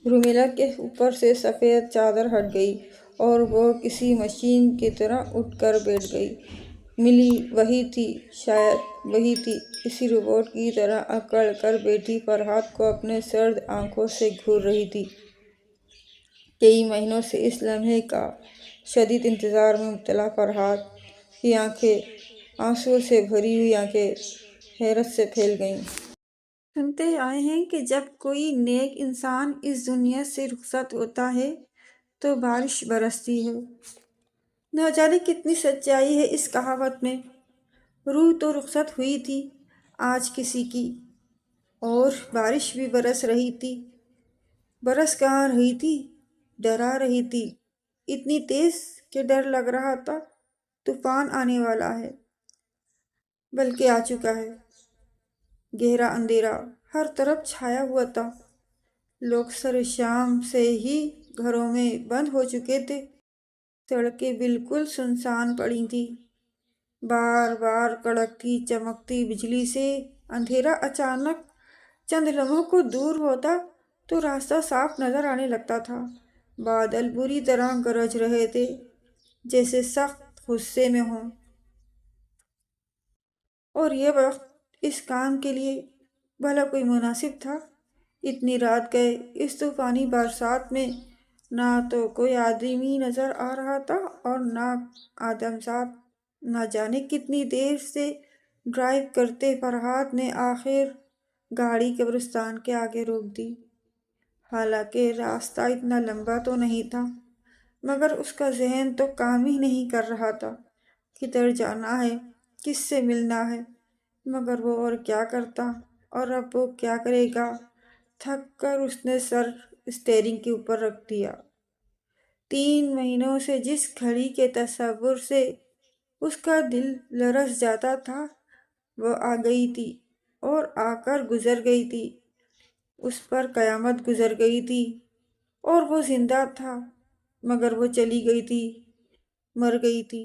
رومیلا کے اوپر سے سفید چادر ہٹ گئی اور وہ کسی مشین کی طرح اٹھ کر بیٹھ گئی۔ ملی وہی تھی، شاید وہی تھی، اسی روبوٹ کی طرح اکڑ کر بیٹھی فرحات کو اپنے سرد آنکھوں سے گھور رہی تھی۔ کئی مہینوں سے اس لمحے کا شدید انتظار میں مبتلا فرحات کی آنکھیں، آنسوؤں سے بھری ہوئی آنکھیں حیرت سے پھیل گئیں۔ سنتے آئے ہیں کہ جب کوئی نیک انسان اس دنیا سے رخصت ہوتا ہے تو بارش برستی ہے۔ نہ جانے کتنی سچائی ہے اس کہاوت میں۔ روح تو رخصت ہوئی تھی آج کسی کی، اور بارش بھی برس رہی تھی۔ برس کہاں رہی تھی، ڈرا رہی تھی، اتنی تیز کہ ڈر لگ رہا تھا طوفان آنے والا ہے، بلکہ آ چکا ہے۔ گہرا اندھیرا ہر طرف چھایا ہوا تھا۔ لوگ سر شام سے ہی گھروں میں بند ہو چکے تھے۔ سڑکیں بالکل سنسان پڑی تھیں۔ بار بار کڑکتی چمکتی بجلی سے اندھیرا اچانک چند لمحوں کو دور ہوتا تو راستہ صاف نظر آنے لگتا تھا۔ بادل بری طرح گرج رہے تھے، جیسے سخت غصے میں ہوں۔ اور یہ وقت اس کام کے لیے بھلا کوئی مناسب تھا؟ اتنی رات گئے اس طوفانی برسات میں نہ تو کوئی آدمی نظر آ رہا تھا اور نہ آدمزاد۔ نہ جانے کتنی دیر سے ڈرائیو کرتے فرحات نے آخر گاڑی قبرستان کے آگے روک دی۔ حالانکہ راستہ اتنا لمبا تو نہیں تھا، مگر اس کا ذہن تو کام ہی نہیں کر رہا تھا۔ کدھر جانا ہے، کس سے ملنا ہے، مگر وہ اور کیا کرتا، اور اب وہ کیا کرے گا؟ تھک کر اس نے سر اسٹیئرنگ کے اوپر رکھ دیا۔ 3 مہینوں سے جس گھڑی کے تصور سے اس کا دل لرز جاتا تھا وہ آ گئی تھی، اور آ کر گزر گئی تھی۔ اس پر قیامت گزر گئی تھی، اور وہ زندہ تھا، مگر وہ چلی گئی تھی، مر گئی تھی۔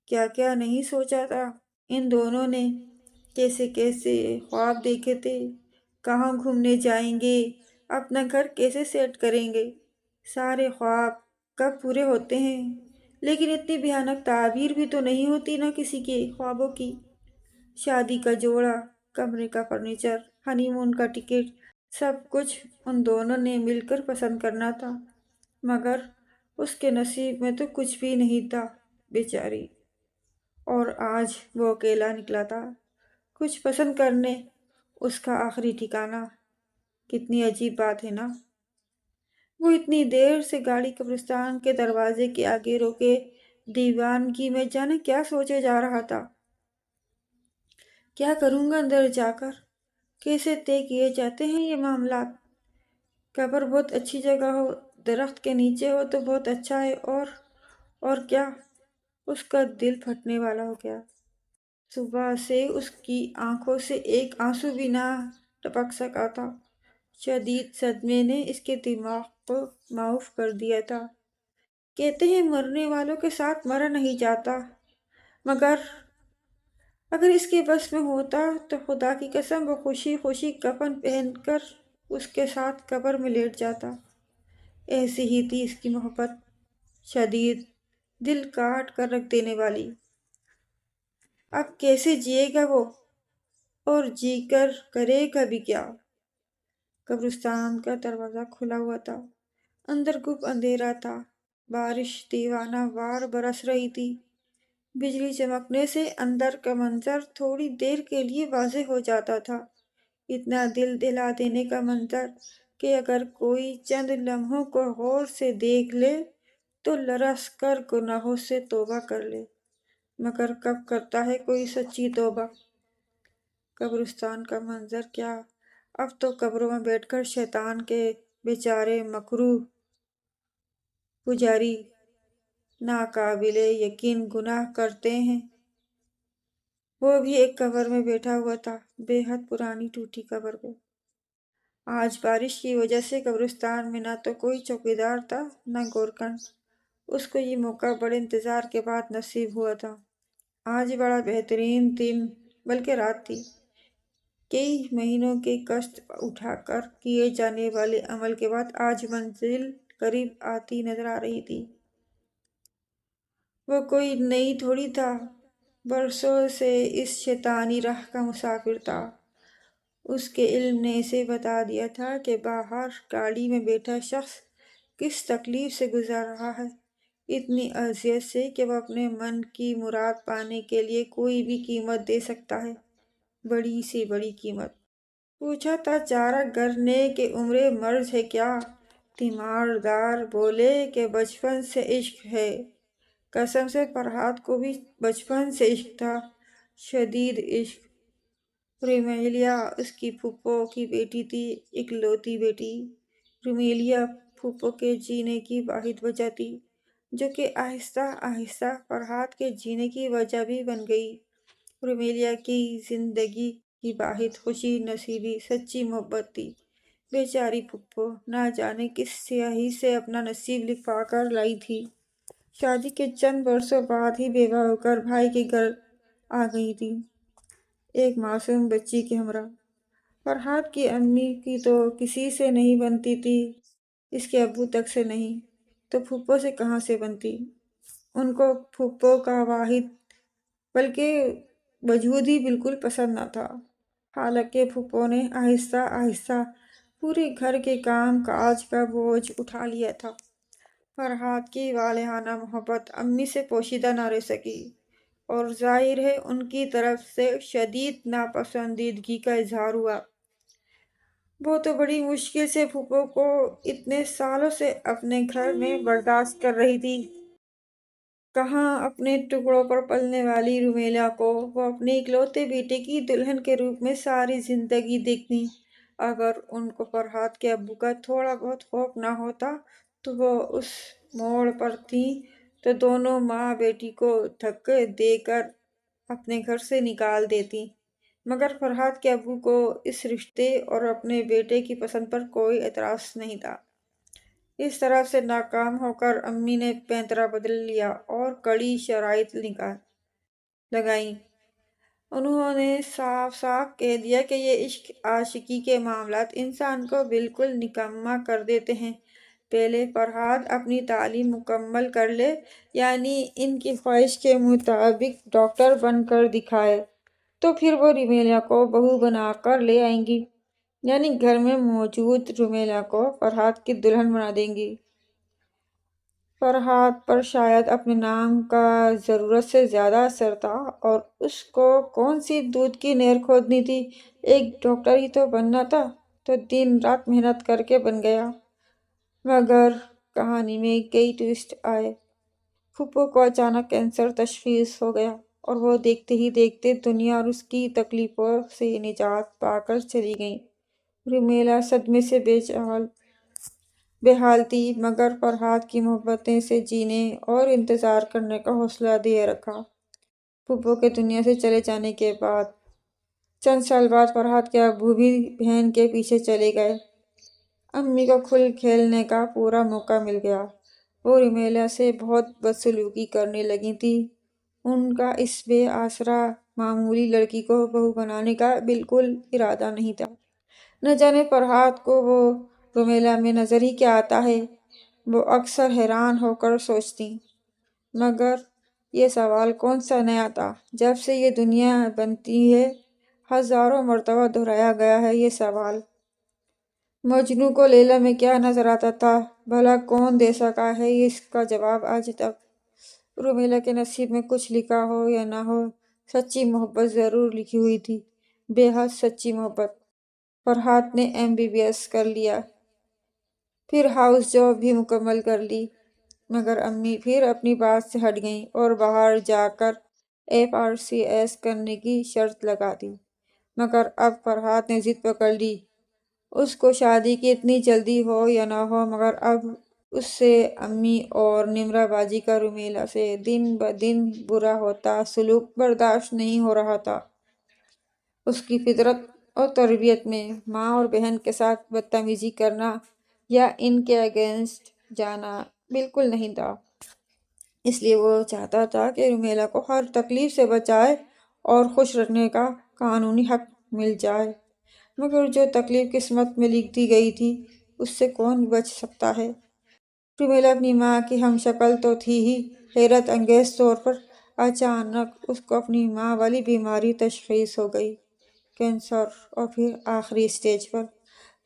کیا کیا نہیں سوچا تھا ان دونوں نے، کیسے کیسے خواب دیکھے تھے، کہاں گھومنے جائیں گے، اپنا گھر کیسے سیٹ کریں گے۔ سارے خواب کب پورے ہوتے ہیں، لیکن اتنی بھیانک تعبیر بھی تو نہیں ہوتی نا کسی کے خوابوں کی۔ شادی کا جوڑا، کمرے کا فرنیچر، ہنی مون کا ٹکٹ، سب کچھ ان دونوں نے مل کر پسند کرنا تھا، مگر اس کے نصیب میں تو کچھ بھی نہیں تھا بیچاری۔ اور آج وہ اکیلا نکلا تھا کچھ پسند کرنے، اس کا آخری ٹھکانہ۔ کتنی عجیب بات ہے نا۔ وہ اتنی دیر سے گاڑی قبرستان کے دروازے کے آگے روکے دیوانگی میں جانے کیا سوچے جا رہا تھا۔ کیا کروں گا اندر جا کر، کیسے طے کیے جاتے ہیں یہ معاملات۔ قبر بہت اچھی جگہ ہو، درخت کے نیچے ہو تو بہت اچھا ہے، اور کیا؟ اس کا دل پھٹنے والا ہو گیا۔ صبح سے اس کی آنکھوں سے ایک آنسو بھی نہ ٹپک سکا تھا۔ شدید صدمے نے اس کے دماغ کو معاف کر دیا تھا۔ کہتے ہیں مرنے والوں کے ساتھ مرا نہیں جاتا، مگر اگر اس کے بس میں ہوتا تو خدا کی قسم وہ خوشی خوشی کفن پہن کر اس کے ساتھ قبر میں لیٹ جاتا۔ ایسی ہی تھی اس کی محبت، شدید، دل کاٹ کر رکھ دینے والی۔ اب کیسے جیے گا وہ، اور جی کر کرے گا بھی کیا؟ قبرستان کا دروازہ کھلا ہوا تھا، اندر گپ اندھیرا تھا۔ بارش دیوانہ وار برس رہی تھی۔ بجلی چمکنے سے اندر کا منظر تھوڑی دیر کے لیے واضح ہو جاتا تھا۔ اتنا دل دلا دینے کا منظر کہ اگر کوئی چند لمحوں کو غور سے دیکھ لے تو لرز کر گناہوں سے توبہ کر لے، مگر کب کرتا ہے کوئی سچی توبہ؟ قبرستان کا منظر کیا، اب تو قبروں میں بیٹھ کر شیطان کے بیچارے مکروہ پجاری ناقابل یقین گناہ کرتے ہیں۔ وہ بھی ایک قبر میں بیٹھا ہوا تھا، بے حد پرانی ٹوٹی قبر پہ۔ آج بارش کی وجہ سے قبرستان میں نہ تو کوئی چوکیدار تھا نہ گورکھن۔ اس کو یہ موقع بڑے انتظار کے بعد نصیب ہوا تھا۔ آج بڑا بہترین دن بلکہ رات تھی۔ کئی مہینوں کے کشٹ اٹھا کر کیے جانے والے عمل کے بعد آج منزل قریب آتی نظر آ رہی تھی۔ وہ کوئی نئی تھوڑی تھا، برسوں سے اس شیطانی راہ کا مسافر تھا۔ اس کے علم نے اسے بتا دیا تھا کہ باہر گاڑی میں بیٹھا شخص کس تکلیف سے گزر رہا ہے، اتنی اذیت سے کہ وہ اپنے من کی مراد پانے کے لیے کوئی بھی قیمت دے سکتا ہے، بڑی سے بڑی قیمت۔ پوچھا تھا چارہ گر نے کہ عمر مرض ہے کیا؟ تیماردار بولے کہ بچپن سے عشق ہے۔ قسم سے فرحاد کو بھی بچپن سے عشق تھا، شدید عشق۔ رومیلا اس کی پھوپھو کی بیٹی تھی، اکلوتی بیٹی۔ رومیلا پھوپھو کے جینے کی واحد وجہ تھی، جو کہ آہستہ آہستہ فرحاد کے جینے کی وجہ بھی بن گئی۔ رومیلا کی زندگی کی واحد خوشی نصیبی سچی محبت تھی۔ بیچاری پھوپھو نہ جانے کس سیاہی سے اپنا نصیب لکھوا کر لائی تھی۔ شادی کے چند برسوں بعد ہی بیوہ ہو کر بھائی کے گھر آ گئی تھی، ایک معصوم بچی کے ہمراہ۔ فرحاد کی امی کی تو کسی سے نہیں بنتی تھی، اس کے ابو تک سے نہیں، تو پھوپھو سے کہاں سے بنتی؟ ان کو پھوپھو کا واحد بلکہ وجود ہی بالکل پسند نہ تھا۔ حالانکہ پھوپھو نے آہستہ آہستہ پورے گھر کے کام کاج کا بوجھ اٹھا لیا تھا۔ فرحاد کی والہانہ محبت امی سے پوشیدہ نہ رہ سکی، اور ظاہر ہے ان کی طرف سے شدید ناپسندیدگی کا اظہار ہوا۔ وہ تو بڑی مشکل سے پھوپھو کو اتنے سالوں سے اپنے گھر میں برداشت کر رہی تھی۔ کہاں اپنے ٹکڑوں پر پلنے والی رومیلا کو وہ اپنے اکلوتے بیٹے کی دلہن کے روپ میں ساری زندگی دیکھتی۔ اگر ان کو فرحاد کے ابو کا تھوڑا بہت خوف نہ ہوتا تو وہ اس موڑ پر تھیں تو دونوں ماں بیٹی کو دھکے دے کر اپنے گھر سے نکال دیتی، مگر فرحاد کے ابو کو اس رشتے اور اپنے بیٹے کی پسند پر کوئی اعتراض نہیں تھا۔ اس طرف سے ناکام ہو کر امی نے پینترا بدل لیا اور کڑی شرائط لگائیں۔ انہوں نے صاف صاف کہہ دیا کہ یہ عشق عاشقی کے معاملات انسان کو بالکل نکما کر دیتے ہیں۔ پہلے فرحاد اپنی تعلیم مکمل کر لے، یعنی ان کی خواہش کے مطابق ڈاکٹر بن کر دکھائے، تو پھر وہ رومیلا کو بہو بنا کر لے آئیں گی، یعنی گھر میں موجود رومیلا کو فرحاد کی دلہن بنا دیں گی۔ فرحاد پر شاید اپنے نام کا ضرورت سے زیادہ اثر تھا، اور اس کو کون سی دودھ کی نہر کھودنی تھی، ایک ڈاکٹر ہی تو بننا تھا، تو دن رات محنت کر کے بن گیا۔ مگر کہانی میں کئی ٹوئسٹ آئے۔ پھوپھو کو اچانک کینسر تشخیص ہو گیا، اور وہ دیکھتے ہی دیکھتے دنیا اور اس کی تکلیفوں سے نجات پا کر چلی گئیں۔ رومیلا صدمے سے بے حال تھی، مگر فرحاد کی محبتیں سے جینے اور انتظار کرنے کا حوصلہ دے رکھا۔ پھوپھو کے دنیا سے چلے جانے کے چند سال بعد فرحاد کے ابو بھی بہن کے پیچھے چلے گئے۔ امی کو کھل کھیلنے کا پورا موقع مل گیا۔ وہ رومیلا سے بہت بدسلوکی کرنے لگی تھیں۔ ان کا اس بے آسرا معمولی لڑکی کو بہو بنانے کا بالکل ارادہ نہیں تھا۔ نہ جانے فرحاد کو وہ رومیلا میں نظر ہی کیا آتا ہے، وہ اکثر حیران ہو کر سوچتی۔ مگر یہ سوال کون سا نیا تھا، جب سے یہ دنیا بنتی ہے ہزاروں مرتبہ دہرایا گیا ہے یہ سوال۔ مجنوں کو لیلا میں کیا نظر آتا تھا، بھلا کون دے سکا ہے اس کا جواب آج تک۔ رومیلا کے نصیب میں کچھ لکھا ہو یا نہ ہو، سچی محبت ضرور لکھی ہوئی تھی، بے حد سچی محبت۔ فرحاد نے MBBS کر لیا، پھر ہاؤس جاب بھی مکمل کر لی، مگر امی پھر اپنی بات سے ہٹ گئیں اور باہر جا کر FRCS کرنے کی شرط لگا دی۔ مگر اب فرحاد نے ضد پکڑ لی، اس کو شادی کی اتنی جلدی ہو یا نہ ہو، مگر اب اس سے امی اور نمرا باجی کا رومیلا سے دن بدن برا ہوتا سلوک برداشت نہیں ہو رہا تھا۔ اس کی فطرت اور تربیت میں ماں اور بہن کے ساتھ بدتمیزی کرنا یا ان کے اگینسٹ جانا بالکل نہیں تھا۔ اس لیے وہ چاہتا تھا کہ رومیلا کو ہر تکلیف سے بچائے اور خوش رکھنے کا قانونی حق مل جائے۔ مگر جو تکلیف قسمت میں لکھ دی گئی تھی اس سے کون بچ سکتا ہے؟ رومیلا اپنی ماں کی ہم شکل تو تھی ہی، حیرت انگیز طور پر اچانک اس کو اپنی ماں والی بیماری تشخیص ہو گئی، کینسر، اور پھر آخری اسٹیج پر۔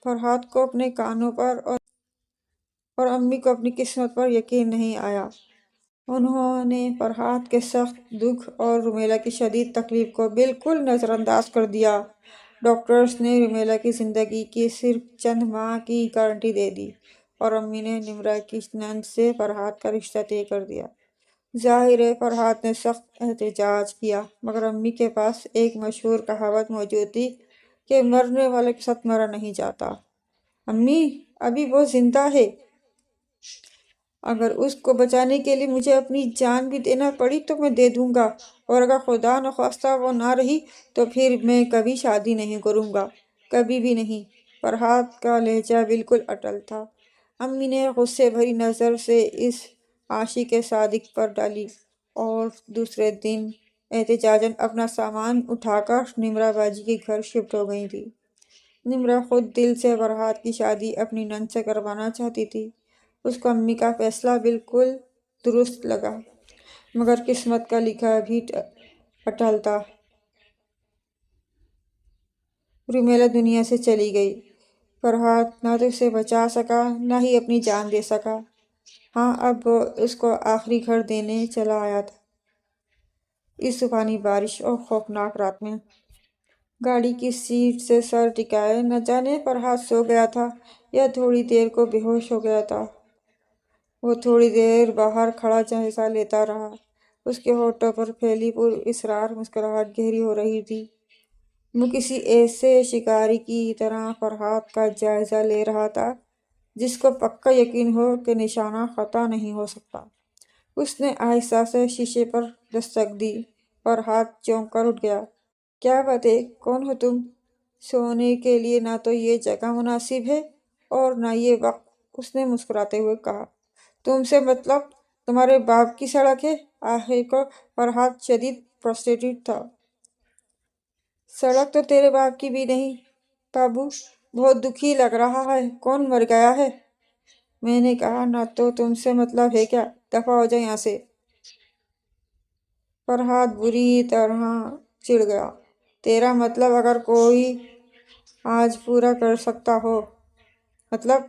فرحات کو اپنے کانوں پر اور امی کو اپنی قسمت پر یقین نہیں آیا۔ انہوں نے فرحات کے سخت دکھ اور رومیلا کی شدید تکلیف کو بالکل نظر انداز کر دیا۔ ڈاکٹرز نے رومیلا کی زندگی کی صرف چند ماہ کی گارنٹی دے دی اور امی نے نمرا کی نند سے فرحات کا رشتہ طے کر دیا۔ ظاہر ہے فرحات نے سخت احتجاج کیا، مگر امی کے پاس ایک مشہور کہاوت موجود تھی کہ مرنے والے کے ساتھ مرا نہیں جاتا۔ امی، ابھی وہ زندہ ہے، اگر اس کو بچانے کے لیے مجھے اپنی جان بھی دینا پڑی تو میں دے دوں گا، اور اگر خدا نخواستہ وہ نہ رہی تو پھر میں کبھی شادی نہیں کروں گا، کبھی بھی نہیں۔ فرحات کا لہجہ بالکل اٹل تھا۔ امی نے غصے بھری نظر سے اس عاشق صادق پر ڈالی اور دوسرے دن احتجاجاً اپنا سامان اٹھا کر نمرا باجی کے گھر شفٹ ہو گئی تھی۔ نمرا خود دل سے فرحات کی شادی اپنی نند سے کروانا چاہتی تھی۔ اس کو امی کا فیصلہ بالکل درست لگا، مگر قسمت کا لکھا بھی اٹل تھا۔ رومیلا دنیا سے چلی گئی۔ فرحات نہ تو اسے بچا سکا، نہ ہی اپنی جان دے سکا۔ ہاں، اب وہ اس کو آخری گھر دینے چلا آیا تھا، اس طوفانی بارش اور خوفناک رات میں۔ گاڑی کی سیٹ سے سر ٹکائے نہ جانے فرحات سو گیا تھا یا تھوڑی دیر کو بے ہوش ہو گیا تھا۔ وہ تھوڑی دیر باہر کھڑا جائزہ لیتا رہا۔ اس کے ہونٹوں پر پھیلی پر اسرار مسکراہٹ گہری ہو رہی تھی۔ وہ کسی ایسے شکاری کی طرح فرحات کا جائزہ لے رہا تھا جس کو پکا یقین ہو کہ نشانہ خطا نہیں ہو سکتا۔ اس نے آہستہ سے شیشے پر دستک دی۔ فرحات چونک کر اٹھ گیا۔ کیا بات ہے، کون ہو تم؟ سونے کے لیے نہ تو یہ جگہ مناسب ہے اور نہ یہ وقت، اس نے مسکراتے ہوئے کہا۔ تم سے مطلب تمہارے باپ کی سڑک ہے؟ آخر کو فرحات شدید فرسٹریٹڈ تھا۔ سڑک تو تیرے باپ کی بھی نہیں۔ بابو بہت دکھی لگ رہا ہے، کون مر گیا ہے؟ میں نے کہا نہ تو تم سے مطلب ہے کیا، دفع ہو جائے یہاں سے۔ فرحات بری طرح چڑ گیا۔ تیرا مطلب اگر کوئی آج پورا کر سکتا ہو، مطلب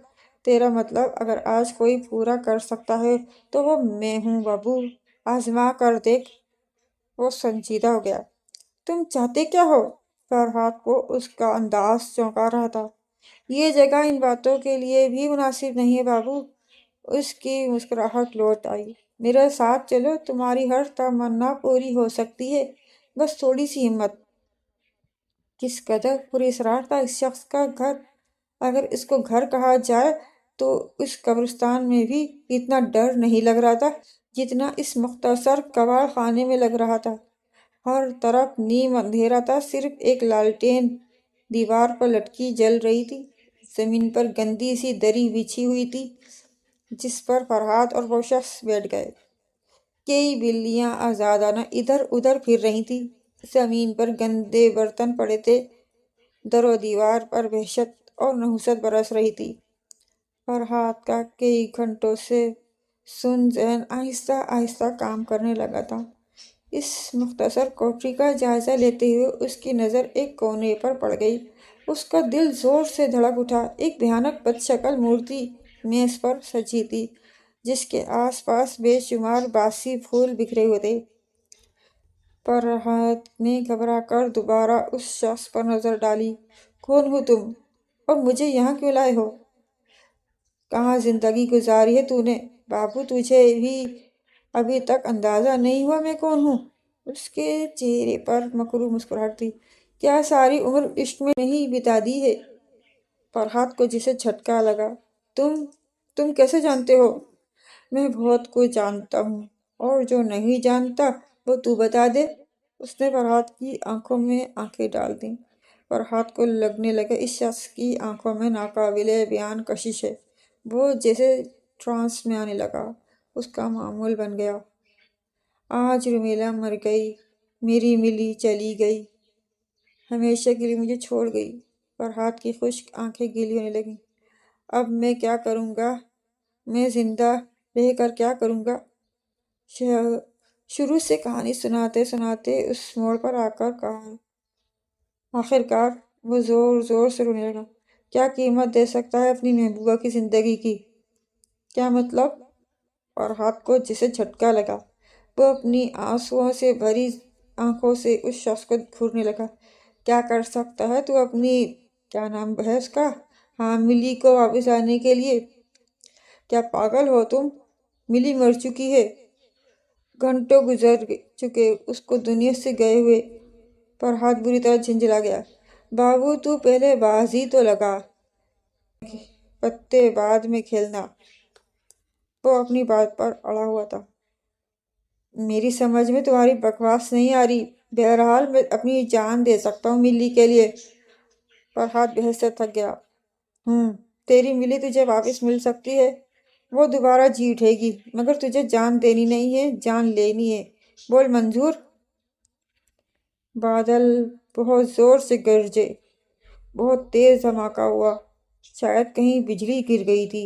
تیرا مطلب اگر آج کوئی پورا کر سکتا ہے تو وہ میں ہوں بابو، آزما کر دیکھ۔ وہ سنجیدہ ہو گیا۔ تم چاہتے کیا ہو؟ فرحات کو اس کا انداز چونکا رہا تھا۔ یہ جگہ ان باتوں کے لیے بھی مناسب نہیں ہے بابو۔ اس کی مسکراہٹ لوٹ آئی۔ میرے ساتھ چلو، تمہاری ہر تمنا پوری ہو سکتی ہے، بس تھوڑی سی ہمت۔ کس قدر پراسرار تھا اس شخص کا گھر! اگر اس کو گھر کہا جائے تو اس قبرستان میں بھی اتنا ڈر نہیں لگ رہا تھا جتنا اس مختصر کباڑ خانے میں لگ رہا تھا۔ ہر طرف نیم اندھیرا تھا، صرف ایک لالٹین دیوار پر لٹکی جل رہی تھی۔ زمین پر گندی سی دری بچھی ہوئی تھی جس پر فرحات اور وہ شخص بیٹھ گئے۔ کئی بلیاں آزادانہ ادھر ادھر پھر رہی تھیں۔ زمین پر گندے برتن پڑے تھے، در و دیوار پر وحشت اور نحوست برس رہی تھی۔ فرحات کا کئی گھنٹوں سے سن ذہن آہستہ آہستہ کام کرنے لگا تھا۔ اس مختصر کوٹری کا جائزہ لیتے ہوئے اس کی نظر ایک کونے پر پڑ گئی۔ اس کا دل زور سے دھڑک اٹھا۔ ایک بھیانک بد شکل مورتی میز پر سجی تھی جس کے آس پاس بے شمار باسی پھول بکھرے ہوئے تھے۔ فرحات نے گھبرا کر دوبارہ اس شخص پر نظر ڈالی۔ کون ہو تم اور مجھے یہاں کیوں لائے ہو؟ کہاں زندگی گزاری ہے تو نے؟ بابو تجھے بھی ابھی تک اندازہ نہیں ہوا میں کون ہوں؟ اس کے چہرے پر مکرو مسکراہٹ تھی۔ کیا ساری عمر عشق میں نہیں بتا دی ہے؟ فرحات کو جسے جھٹکا لگا۔ تم کیسے جانتے ہو؟ میں بہت کچھ جانتا ہوں، اور جو نہیں جانتا وہ تو بتا دے۔ اس نے فرحات کی آنکھوں میں آنکھیں ڈال دیں۔ فرحات کو لگنے لگا اس شخص کی آنکھوں میں ناقابل بیان کشش ہے۔ وہ جیسے ٹرانس میں آنے لگا۔ اس کا معمول بن گیا۔ آج رومیلا مر گئی، میری ملی چلی گئی، ہمیشہ کے لیے مجھے چھوڑ گئی۔ فرحات کی خشک آنکھیں گیلی ہونے لگیں۔ اب میں کیا کروں گا؟ میں زندہ رہ کر کیا کروں گا؟ شروع سے کہانی سناتے سناتے اس موڑ پر آخرکار وہ زور زور سے رونے لگا۔ کیا قیمت دے سکتا ہے اپنی محبوبہ کی زندگی کی؟ کیا مطلب؟ فرحات کو جسے جھٹکا لگا، وہ اپنی آنسوؤں سے بھری آنکھوں سے اس شخص کو گھورنے لگا۔ کیا کر سکتا ہے تو اپنی کیا نام ہے اس کا؟ ہاں، ملی کو واپس آنے کے لیے؟ کیا پاگل ہو تم؟ ملی مر چکی ہے، گھنٹوں گزر چکے اس کو دنیا سے گئے ہوئے۔ فرحات بری طرح جھنجھلا گیا۔ بابو تو پہلے بازی تو لگا، پتے بعد میں کھیلنا۔ وہ اپنی بات پر اڑا ہوا تھا۔ میری سمجھ میں تمہاری بکواس نہیں آ رہی۔ بہرحال میں اپنی جان دے سکتا ہوں ملی کے لیے۔ فرحات بحث سے تھک گیا۔ تیری ملی تجھے واپس مل سکتی ہے، وہ دوبارہ جی اٹھے گی، مگر تجھے جان دینی نہیں ہے، جان لینی ہے۔ بول منظور؟ بادل بہت زور سے گرجے، بہت تیز دھماکہ ہوا، شاید کہیں بجلی گر گئی تھی۔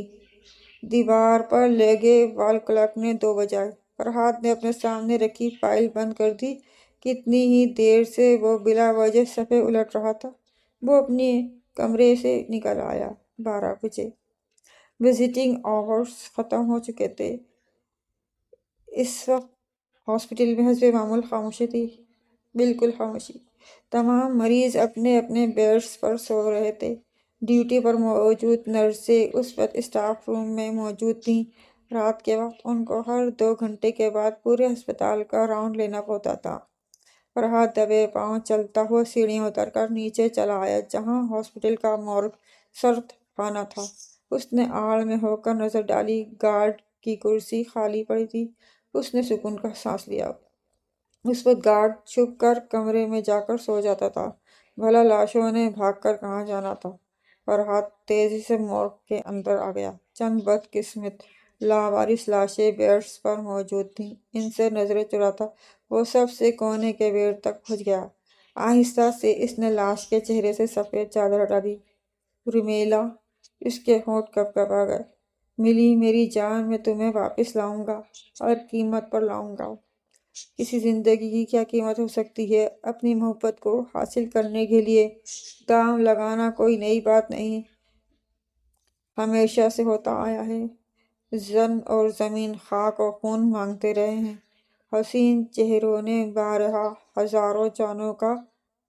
دیوار پر لگے وال کلاک نے 2 بجائے۔ فرحات نے اپنے سامنے رکھی فائل بند کر دی۔ کتنی ہی دیر سے وہ بلا وجہ صفحے الٹ رہا تھا۔ وہ اپنے کمرے سے نکل آیا۔ 12 بجے۔ وزٹنگ آورز ختم ہو چکے تھے۔ اس وقت ہاسپٹل میں حسب معمول خاموشی تھی، بالکل خاموشی۔ تمام مریض اپنے اپنے بیڈز پر سو رہے تھے۔ ڈیوٹی پر موجود نرسیں اس وقت اسٹاف روم میں موجود تھیں۔ رات کے وقت ان کو ہر 2 گھنٹے کے بعد پورے ہسپتال کا راؤنڈ لینا ہوتا تھا۔ فرحات دبے پاؤں چلتا ہوا سیڑھیاں اتر کر نیچے چلا آیا جہاں ہاسپٹل کا مورگ سرد خانہ تھا۔ اس نے آڑ میں ہو کر نظر ڈالی۔ گارڈ کی کرسی خالی پڑی تھی۔ اس نے سکون کا سانس لیا۔ اس وقت گارڈ چھپ کر کمرے میں جا کر سو جاتا تھا۔ بھلا لاشوں نے بھاگ کر کہاں جانا تھا؟ فرحات تیزی سے مورگ کے اندر آ گیا۔ چند بدقسمت لاوارث لاشیں بیڈز پر موجود تھیں۔ ان سے نظریں چراتا وہ سب سے کونے کے بیڈ تک پہنچ گیا۔ آہستہ سے اس نے لاش کے چہرے سے سفید چادر ہٹا دی۔ رومیلا! اس کے ہونٹ کپ کپ آ گئے۔ ملی میری جان، میں تمہیں واپس لاؤں گا، ہر قیمت پر لاؤں گا۔ کسی زندگی کی کیا قیمت ہو سکتی ہے؟ اپنی محبت کو حاصل کرنے کے لیے دام لگانا کوئی نئی بات نہیں، ہمیشہ سے ہوتا آیا ہے۔ زن اور زمین خاک و خون مانگتے رہے ہیں۔ حسین چہروں نے بارہا ہزاروں جانوں کا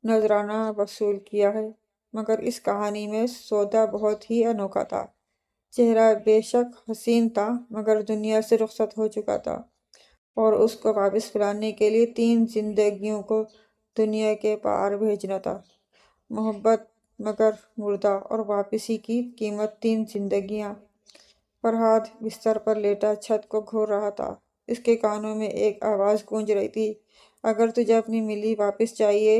نذرانہ وصول کیا ہے، مگر اس کہانی میں سودا بہت ہی انوکھا تھا۔ چہرہ بے شک حسین تھا، مگر دنیا سے رخصت ہو چکا تھا، اور اس کو واپس بلانے کے لیے 3 زندگیوں کو دنیا کے پار بھیجنا تھا۔ محبت مگر مردہ، اور واپسی کی قیمت 3 زندگیاں۔ فرحات بستر پر لیٹا چھت کو گھور رہا تھا۔ اس کے کانوں میں ایک آواز گونج رہی تھی، اگر تجھے اپنی ملی واپس چاہیے،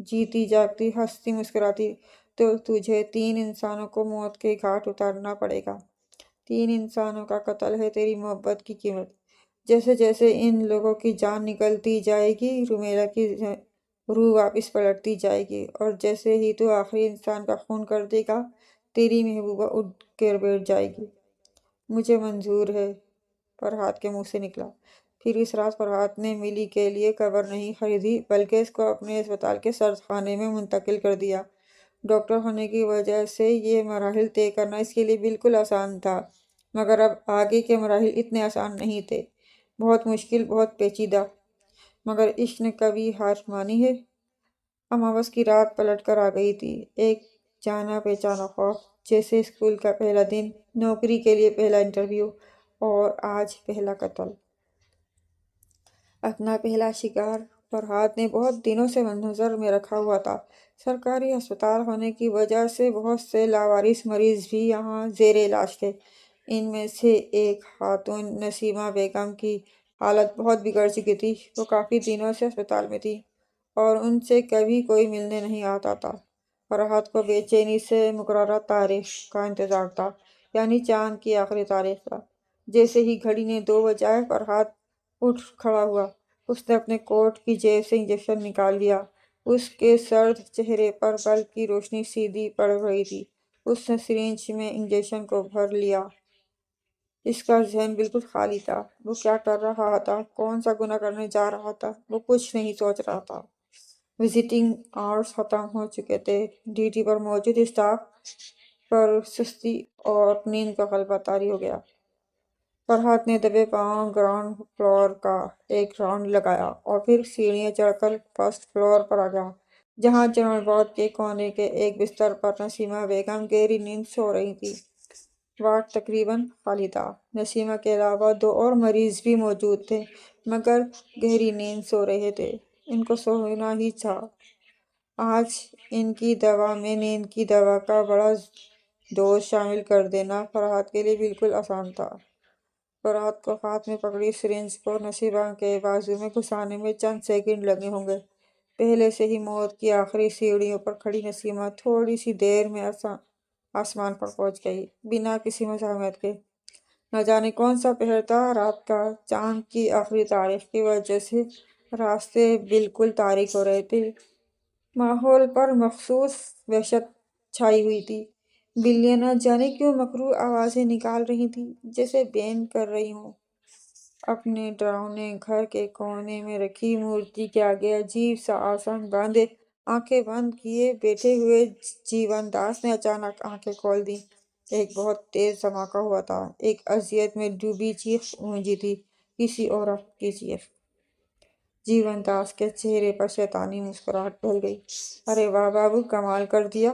جیتی جاگتی ہنستی مسکراتی، تو تجھے 3 انسانوں کو موت کے گھاٹ اتارنا پڑے گا۔ 3 انسانوں کا قتل ہے تیری محبت کی قیمت۔ جیسے جیسے ان لوگوں کی جان نکلتی جائے گی، رومیلا کی روح واپس پلٹتی جائے گی، اور جیسے ہی تو آخری انسان کا خون کر دے گا، تیری محبوبہ اٹھ کر بیٹھ جائے گی۔ مجھے منظور ہے، فرحات کے منہ سے نکلا۔ پھر اس رات فرحات نے ملی کے لیے قبر نہیں خریدی، بلکہ اس کو اپنے اسپتال کے سرد خانے میں منتقل کر دیا۔ ڈاکٹر ہونے کی وجہ سے یہ مراحل طے کرنا اس کے لیے بالکل آسان تھا، مگر اب آگے کے مراحل اتنے آسان نہیں تھے، بہت مشکل، بہت پیچیدہ۔ مگر عشق نے کبھی ہار مانی ہے؟ اماوس کی رات پلٹ کر آ گئی تھی، ایک جانا پہچانا خوف، جیسے اسکول کا پہلا دن، نوکری کے لیے پہلا انٹرویو، اور آج پہلا قتل۔ اپنا پہلا شکار فرحات نے بہت دنوں سے نظر میں رکھا ہوا تھا۔ سرکاری ہسپتال ہونے کی وجہ سے بہت سے لاوارث مریض بھی یہاں زیر علاج تھے۔ ان میں سے ایک خاتون نسیمہ بیگم کی حالت بہت بگڑ چکی تھی۔ وہ کافی دنوں سے ہسپتال میں تھی، اور ان سے کبھی کوئی ملنے نہیں آتا تھا۔ فرحات کو بے چینی سے مقررہ تاریخ کا انتظار تھا، یعنی چاند کی آخری تاریخ کا۔ جیسے ہی گھڑی نے 2 بجائے، فرحات اٹھ کھڑا ہوا۔ اس نے اپنے کوٹ کی جیب سے انجیکشن نکال لیا۔ اس کے سرد چہرے پر بلب کی روشنی سیدھی پڑ رہی تھی۔ اس نے سرنج میں انجیکشن کو بھر لیا۔ اس کا ذہن بالکل خالی تھا۔ وہ کیا کر رہا تھا؟ کون سا گناہ کرنے جا رہا تھا؟ وہ کچھ نہیں سوچ رہا تھا۔ وزٹنگ آورز ختم ہو چکے تھے۔ ڈیوٹی پر موجود اسٹاف پر سستی اور نیند کا غلبہ طاری ہو گیا۔ فرحت نے دبے پاؤں گراؤنڈ فلور کا ایک راؤنڈ لگایا اور پھر سیڑھیاں چڑھ کر فرسٹ فلور پر آ گیا، جہاں جنرل وارڈ کے کونے کے ایک بستر پر نسیمہ بیگم گہری نیند سو رہی تھی۔ وارڈ تقریباً خالی تھا۔ نسیمہ کے علاوہ دو اور مریض بھی موجود تھے، مگر گہری نیند سو رہے تھے۔ ان کو سونا ہی تھا۔ آج ان کی دوا میں نیند کی دوا کا بڑا ڈوز شامل کر دینا فرحت کے لیے بالکل آسان تھا۔ فرحت کو ہاتھ میں پکڑی سرنج کو نسیمہ کے بازو میں گھسانے میں چند سیکنڈ لگے ہوں گے۔ پہلے سے ہی موت کی آخری سیڑھیوں پر کھڑی نسیمہ تھوڑی سی دیر میں آسمان پر پہنچ گئی، بنا کسی مزاحمت کے۔ نہ جانے کون سا پہر تھا رات کا۔ چاند کی آخری تاریخ کی وجہ سے راستے بالکل تاریک ہو رہے تھے۔ ماحول پر مخصوص وحشت چھائی ہوئی تھی۔ بلیاں نہ جانے کیوں مکروہ آوازیں نکال رہی تھیں، جیسے بین کر رہی ہوں۔ اپنے ڈراؤنے گھر کے کونے میں رکھی مورتی کے آگے عجیب سا آسن باندھے آنکھیں بند کیے بیٹھے ہوئے جیون داس نے اچانک آنکھیں کھول دیں۔ ایک بہت تیز دھماکہ ہوا تھا۔ ایک اذیت میں ڈوبی چیخ گونجی تھی، کسی عورت کی چیخ۔ جیون داس کے چہرے پر شیطانی مسکراہٹ پھیل گئی۔ ارے واہ بابو، کمال کر دیا۔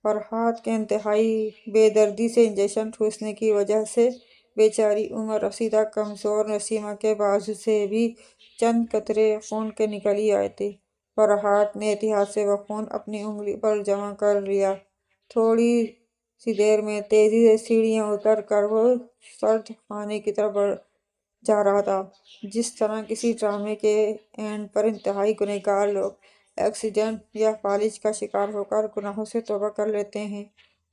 فرحت کے انتہائی بے دردی سے انجیکشن ٹھوسنے کی وجہ سے بیچاری عمر رسیدہ کمزور نسیمہ کے بازو سے بھی چند قطرے خون کے نکل ہی آئے تھے۔ فرحت نے احتیاط سے وہ خون اپنی انگلی پر جمع کر لیا۔ تھوڑی سی دیر میں تیزی سے سیڑھیاں اتر کر وہ سرد خانے کی طرف بڑھ جا رہا تھا۔ جس طرح کسی ڈرامے کے اینڈ پر انتہائی گنہگار لوگ ایکسیڈنٹ یا فالج کا شکار ہو کر گناہوں سے توبہ کر لیتے ہیں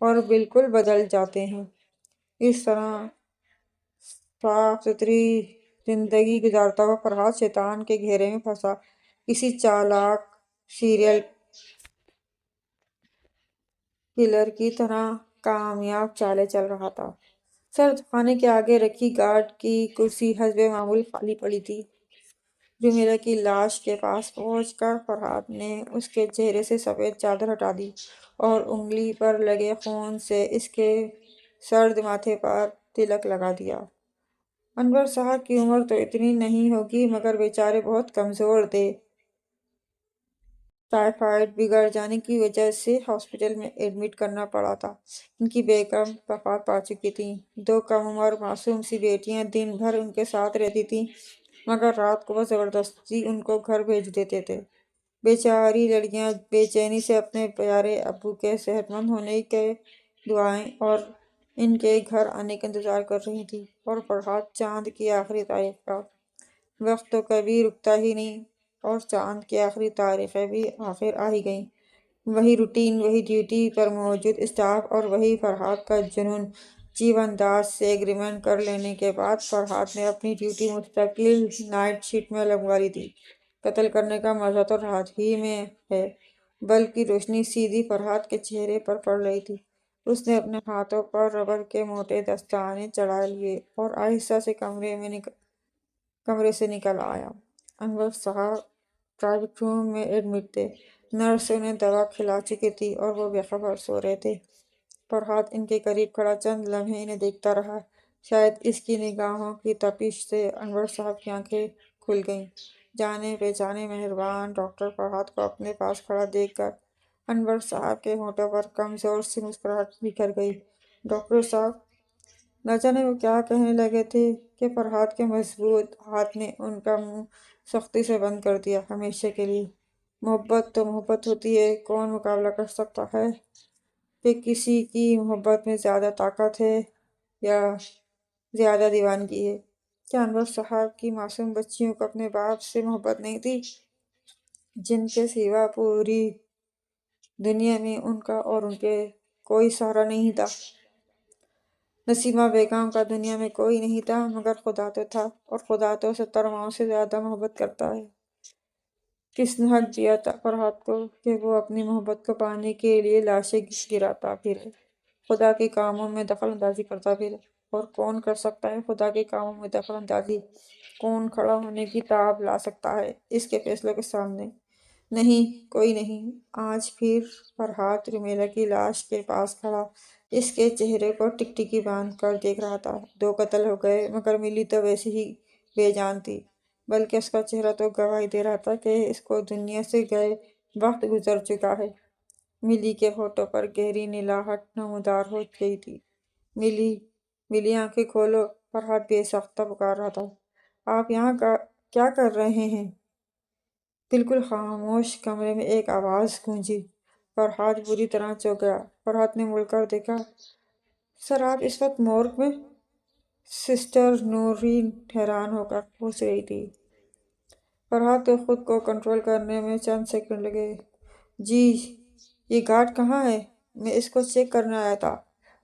اور بالکل بدل جاتے ہیں، اس طرح صاف ستھری زندگی گزارتا ہوا فرحت شیطان کے گھیرے میں پھنسا کسی چالاک سیریل کلر کی طرح کامیاب چالیں چل رہا تھا۔ سرد خانے کے آگے رکھی گارڈ کی کرسی حسب معمول خالی پڑی تھی۔ جمیلہ کی لاش کے پاس پہنچ کر فرحت نے اس کے چہرے سے سفید چادر ہٹا دی اور انگلی پر لگے خون سے اس کے سرد ماتھے پر تلک لگا دیا۔ انور صاحب کی عمر تو اتنی نہیں ہوگی، مگر بیچارے بہت کمزور تھے۔ ٹائیفائڈ بگڑ جانے کی وجہ سے ہاسپٹل میں ایڈمٹ کرنا پڑا تھا۔ ان کی بیگم وفات پا چکی تھیں۔ دو کم عمر معصوم سی بیٹیاں دن بھر ان کے ساتھ رہتی تھیں، مگر رات کو وہ زبردستی ان کو گھر بھیج دیتے تھے۔ بیچاری لڑکیاں بے چینی سے اپنے پیارے ابو کے صحت مند ہونے کی دعائیں اور ان کے گھر آنے کا انتظار کر رہی تھیں۔ اور فرحت، چاند کی آخری تاریخ کا وقت تو کبھی رکتا ہی نہیں، اور چاند کی آخری تاریخیں بھی آخر آ ہی گئیں۔ وہی روٹین، وہی ڈیوٹی پر موجود اسٹاف اور وہی فرحت کا جنون۔ جیون داس سے ایگریمنٹ کر لینے کے بعد فرحت نے اپنی ڈیوٹی مستقل نائٹ شفٹ میں لگوا لی تھی۔ قتل کرنے کا مزہ تو رات ہی میں ہے۔ بلب کی روشنی سیدھی فرحت کے چہرے پر پڑ رہی تھی۔ اس نے اپنے ہاتھوں پر ربڑ کے موٹے دستانے چڑھا لیے اور آہستہ سے کمرے سے نکل آیا۔ انور صاحب پرائیویٹ روم میں ایڈمٹ تھے۔ نرس انہیں دوا کھلا چکی تھی اور وہ بے خبر سو رہے تھے۔ فرحت ان کے قریب کھڑا چند لمحے انہیں دیکھتا رہا۔ شاید اس کی نگاہوں کی تپش سے انور صاحب کی آنکھیں کھل گئیں۔ جانے پہچانے مہربان ڈاکٹر فرحت کو اپنے پاس کھڑا دیکھ کر انور صاحب کے ہونٹوں پر کمزور سی مسکراہٹ بکھر گئی۔ ڈاکٹر صاحب، نہ جانے وہ کیا کہنے لگے تھے کہ فرحت کے مضبوط ہاتھ نے ان کا منہ سختی سے بند کر دیا، ہمیشہ کے لیے۔ محبت تو محبت ہوتی ہے، کون مقابلہ کر سکتا ہے کہ کسی کی محبت میں زیادہ طاقت ہے یا زیادہ دیوانگی ہے؟ کیا انور صاحب کی معصوم بچیوں کو اپنے باپ سے محبت نہیں تھی، جن کے سوا پوری دنیا میں ان کا اور ان کے کوئی سہارا نہیں تھا؟ نسیمہ بیگم کا دنیا میں کوئی نہیں تھا، مگر خدا تو تھا، اور خدا تو 70 ماؤں سے زیادہ محبت کرتا ہے۔ کس نے حق دیا تھا فرحات کو کہ وہ اپنی محبت کو پانے کے لیے لاشیں گراتا پھرے، خدا کے کاموں میں دخل اندازی کرتا پھرے؟ اور کون کر سکتا ہے خدا کے کاموں میں دخل اندازی؟ کون کھڑا ہونے کی تاب لا سکتا ہے اس کے فیصلوں کے سامنے؟ نہیں، کوئی نہیں۔ آج پھر فرحات رومیلا کی لاش کے پاس کھڑا اس کے چہرے کو ٹکٹکی باندھ کر دیکھ رہا تھا۔ 2 قتل ہو گئے، مگر ملی تو ویسی ہی بے جان تھی، بلکہ اس کا چہرہ تو گواہی دے رہا تھا کہ اس کو دنیا سے گئے وقت گزر چکا ہے۔ ملی کے ہونٹوں پر گہری نلاہٹ نمودار ہو گئی تھی۔ ملی، ملی آنکھیں کھولو، فرحات بے ساختہ پکار رہا تھا۔ آپ یہاں کیا کر رہے ہیں؟ بالکل خاموش کمرے میں ایک آواز گونجی۔ فرحات بری طرح چونک گیا۔ فرحات نے مڑ کر دیکھا، سر آپ اس وقت مورگ میں؟ سسٹر نورین حیران ہو کر پوچھ رہی تھی۔ فرحات کو خود کو کنٹرول کرنے میں چند سیکنڈ لگے۔ جی، یہ گارڈ کہاں ہے؟ میں اس کو چیک کرنے آیا تھا۔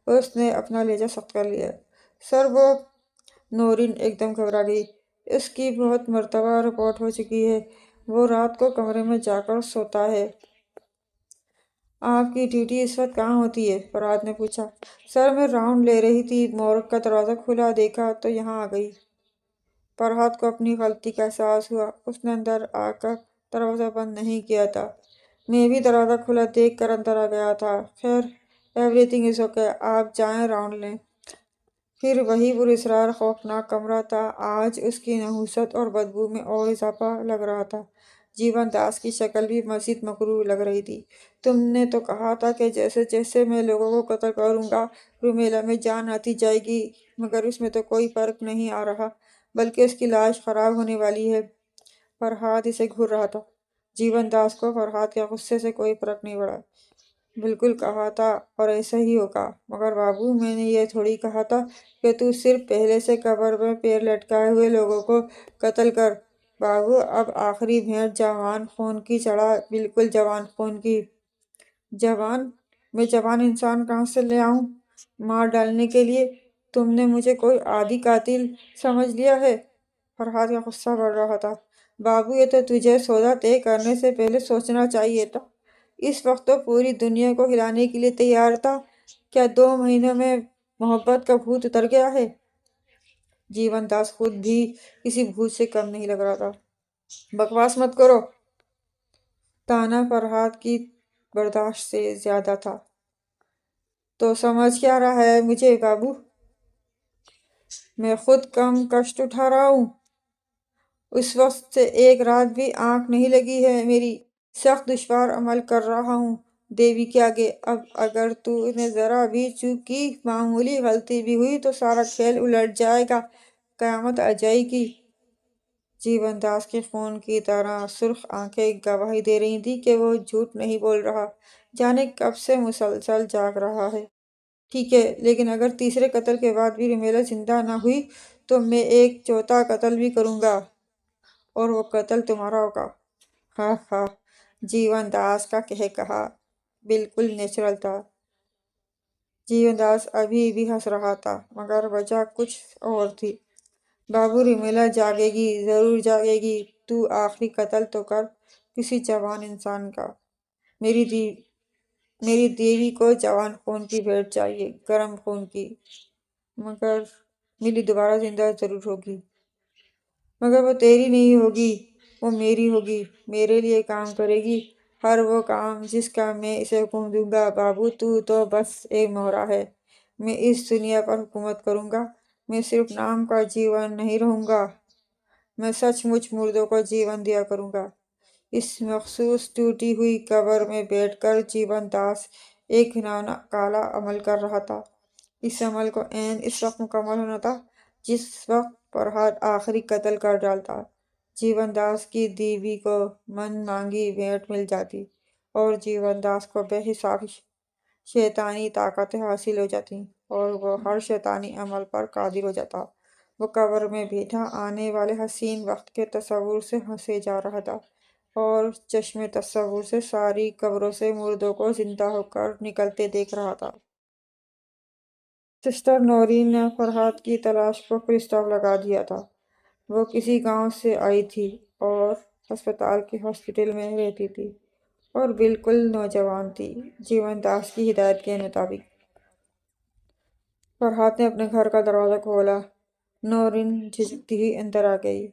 اس نے اپنا لہجہ سخت کر لیا۔ سر وہ… نورین ایک دم گھبرا گئی۔ اس کی بہت مرتبہ رپورٹ ہو چکی ہے، وہ رات کو کمرے میں جا کر سوتا ہے۔ آپ کی ڈیوٹی اس وقت کہاں ہوتی ہے؟ فرحات نے پوچھا۔ سر میں راؤنڈ لے رہی تھی، مورگ کا دروازہ کھلا دیکھا تو یہاں آ گئی۔ فرحات کو اپنی غلطی کا احساس ہوا، اس نے اندر آ کر دروازہ بند نہیں کیا تھا۔ میں بھی دروازہ کھلا دیکھ کر اندر آ گیا تھا۔ خیر، ایوری تھنگ از اوکے، آپ جائیں راؤنڈ لیں۔ پھر وہی پراسرار خوفناک کمرہ تھا۔ آج اس کی نحوست اور بدبو میں اور اضافہ لگ رہا تھا۔ جیون داس کی شکل بھی مزید مکروہ لگ رہی تھی۔ تم نے تو کہا تھا کہ جیسے جیسے میں لوگوں کو قتل کروں گا رومیلا میں جان آتی جائے گی، مگر اس میں تو کوئی فرق نہیں آ رہا، بلکہ اس کی لاش خراب ہونے والی ہے۔ فرحات اسے گھور رہا تھا۔ جیون داس کو فرحات کے غصے سے کوئی فرق نہیں پڑا۔ بالکل کہا تھا اور ایسا ہی ہوگا، مگر بابو میں نے یہ تھوڑی کہا تھا کہ تو صرف پہلے سے قبر میں پیر لٹکائے ہوئے لوگوں کو قتل کر۔ بابو، اب آخری بھینٹ جوان خون کی چڑھا، بالکل جوان خون کی۔ جوان؟ میں جوان انسان کہاں سے لے آؤں مار ڈالنے کے لیے؟ تم نے مجھے کوئی عادی قاتل سمجھ لیا ہے؟ فرحات کا غصہ بڑھ رہا تھا۔ بابو، یہ تو تجھے سودا طے کرنے سے پہلے سوچنا چاہیے تھا۔ اس وقت تو پوری دنیا کو ہلانے کے لیے تیار تھا۔ کیا 2 مہینوں میں محبت کا بھوت اتر گیا ہے؟ جیون داس خود بھی کسی بھوت سے کم نہیں لگ رہا تھا۔ بکواس مت کرو! طعنہ فرحات کی برداشت سے زیادہ تھا۔ تو سمجھ کیا رہا ہے مجھے بابو؟ میں خود کم کشٹ اٹھا رہا ہوں۔ اس وقت سے ایک رات بھی آنکھ نہیں لگی ہے میری، سخت دشوار عمل کر رہا ہوں دیوی کے آگے۔ اب اگر تو نے ذرا بھی چوک کی، معمولی غلطی بھی ہوئی تو سارا کھیل الٹ جائے گا، قیامت آ جائے گی۔ جیون داس کے خون کی طرح سرخ آنکھیں گواہی دے رہی تھیں کہ وہ جھوٹ نہیں بول رہا، جانے کب سے مسلسل جاگ رہا ہے۔ ٹھیک ہے، لیکن اگر تیسرے قتل کے بعد بھی رومیلا زندہ نہ ہوئی تو میں ایک چوتھا قتل بھی کروں گا، اور وہ قتل تمہارا ہوگا۔ ہاں ہاں، جیون داس کا کہا بالکل نیچرل تھا۔ جیون داس ابھی بھی ہنس رہا تھا، مگر وجہ کچھ اور تھی۔ بابو، رومیلا جاگے گی، ضرور جاگے گی۔ تو آخری قتل تو کر کسی جوان انسان کا۔ میری دیوی کو جوان خون کی بھیڑ چاہیے، گرم خون کی۔ مگر ملی دوبارہ زندہ ضرور ہوگی۔ مگر وہ تیری نہیں ہوگی، وہ میری ہوگی، میرے لیے کام کرے گی، ہر وہ کام جس کا میں اسے حکم دوں گا۔ بابو، تو بس ایک مہرہ ہے۔ میں اس دنیا پر حکومت کروں گا۔ میں صرف نام کا جیون نہیں رہوں گا، میں سچ مچ مردوں کو جیون دیا کروں گا۔ اس مخصوص ٹوٹی ہوئی قبر میں بیٹھ کر جیون داس ایک گھناؤنا کالا عمل کر رہا تھا۔ اس عمل کو عین اس وقت مکمل ہونا تھا جس وقت فرحات آخری قتل کر ڈالتا۔ جیون داس کی دیوی کو من مانگی بھیٹ مل جاتی، اور جیون داس کو بے حساب شیطانی طاقتیں حاصل ہو جاتی، اور وہ ہر شیطانی عمل پر قادر ہو جاتا۔ وہ قبر میں بیٹھا آنے والے حسین وقت کے تصور سے ہنسے جا رہا تھا، اور چشم تصور سے ساری قبروں سے مردوں کو زندہ ہو کر نکلتے دیکھ رہا تھا۔ سسٹر نورین نے فرحات کی تلاش کو فل اسٹاپ لگا دیا تھا۔ وہ کسی گاؤں سے آئی تھی اور ہاسپٹل میں رہتی تھی اور بالکل نوجوان تھی۔ جیون داس کی ہدایت کے مطابق فرحات نے اپنے گھر کا دروازہ کھولا۔ نورین جھجکتی ہوئی اندر آ گئی۔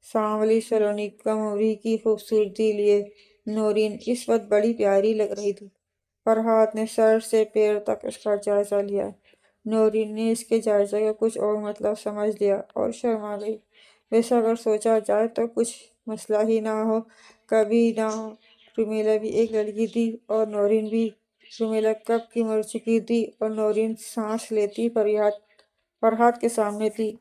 سانولی سلونی کموری کی خوبصورتی لیے نورین اس وقت بڑی پیاری لگ رہی تھی۔ فرحات نے سر سے پیر تک اس کا جائزہ لیا۔ نورین نے اس کے جائزے کا کچھ اور مطلب سمجھ لیا اور شرما گئی۔ ویسے اگر سوچا جائے تو کچھ مسئلہ ہی نہ ہو، کبھی نہ ہو۔ رومیلا بھی ایک لڑکی تھی اور نورین بھی۔ رومیلا کب کی مر چکی تھی اور نورین سانس لیتی فرحات کے سامنے تھی۔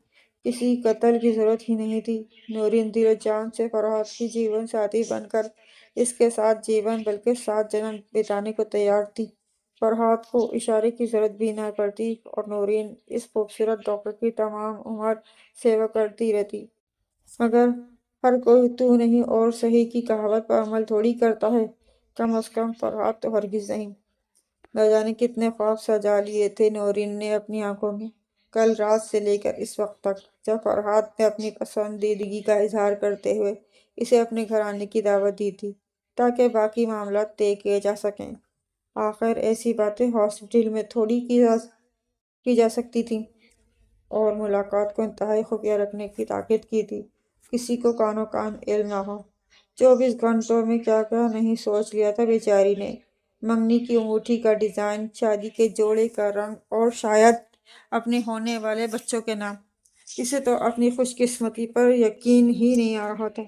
کسی قتل کی ضرورت ہی نہیں تھی۔ نورین دل و جان سے فرحات کی جیون ساتھی بن کر اس کے ساتھ جیون بلکہ 7 جنم بتانے کو تیار تھی۔ فرحات کو اشارے کی ضرورت بھی نہ پڑتی اور نورین اس خوبصورت ڈاکٹر کی تمام عمر سیوا کرتی رہتی۔ مگر ہر کوئی تو نہیں اور صحیح کی کہاوت پر عمل تھوڑی کرتا ہے، کم از کم فرحات تو ہرگز نہیں۔ نہ جانے کتنے خواب سجا لیے تھے نورین نے اپنی آنکھوں میں، کل رات سے لے کر اس وقت تک، جب فرحات نے اپنی پسندیدگی کا اظہار کرتے ہوئے اسے اپنے گھر آنے کی دعوت دی تھی تاکہ باقی معاملات طے کیے جا سکیں۔ آخر ایسی باتیں ہاسپٹل میں تھوڑی کی جا سکتی تھیں، اور ملاقات کو انتہائی خفیہ رکھنے کی تاکید کی تھی۔ کسی کو کانوں کان علم نہ ہو۔ 24 گھنٹوں میں کیا کیا نہیں سوچ لیا تھا بیچاری نے۔ منگنی کی انگوٹھی کا ڈیزائن، شادی کے جوڑے کا رنگ اور شاید اپنے ہونے والے بچوں کے نام۔ اسے تو اپنی خوش قسمتی پر یقین ہی نہیں آ رہا تھا،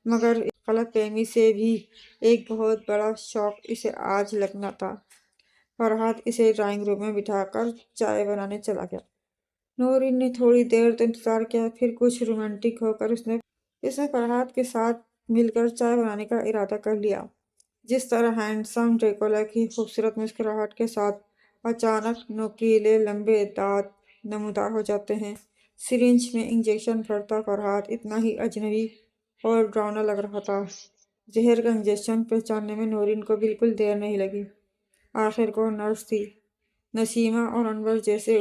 مگر اس غلط فہمی سے بھی ایک بہت بڑا شوق اسے آج لگنا تھا۔ فرحات اسے ڈرائنگ روم میں بٹھا کر چائے بنانے چلا گیا۔ نورین نے تھوڑی دیر تو انتظار کیا، پھر کچھ رومانٹک ہو کر اس نے فرحات کے ساتھ مل کر چائے بنانے کا ارادہ کر لیا۔ جس طرح ہینڈسم ڈریکولا کی خوبصورت مسکراہٹ کے ساتھ اچانک نوکیلے لمبے دانت نمودار ہو جاتے ہیں۔ سرنج میں انجیکشن بھرتا فرحات اتنا ہی اجنبی اور ڈراؤنا لگ رہا تھا۔ زہر کا انجیکشن پہچاننے میں نورین کو بالکل دیر نہیں لگی۔ آخر وہ نرس تھی۔ نسیمہ اور انور جیسے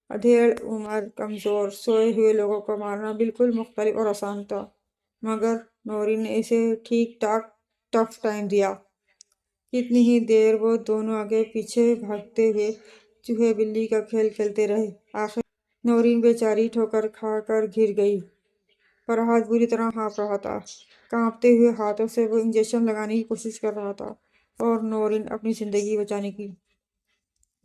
ادھیڑ عمر کمزور سوئے ہوئے لوگوں کو مارنا بالکل مختلف اور آسان تھا، مگر نورین نے اسے ٹھیک ٹھاک ٹف ٹائم دیا۔ کتنی ہی دیر وہ دونوں آگے پیچھے بھاگتے ہوئے چوہے بلی کا کھیل کھیلتے رہے۔ آخر نورین بیچاری ٹھوکر کھا کر گر گئی۔ فرحات بری طرح ہانپ رہا تھا۔ کانپتے ہوئے ہاتھوں سے وہ انجیکشن لگانے کی کوشش کر رہا تھا اور نورین اپنی زندگی بچانے کی۔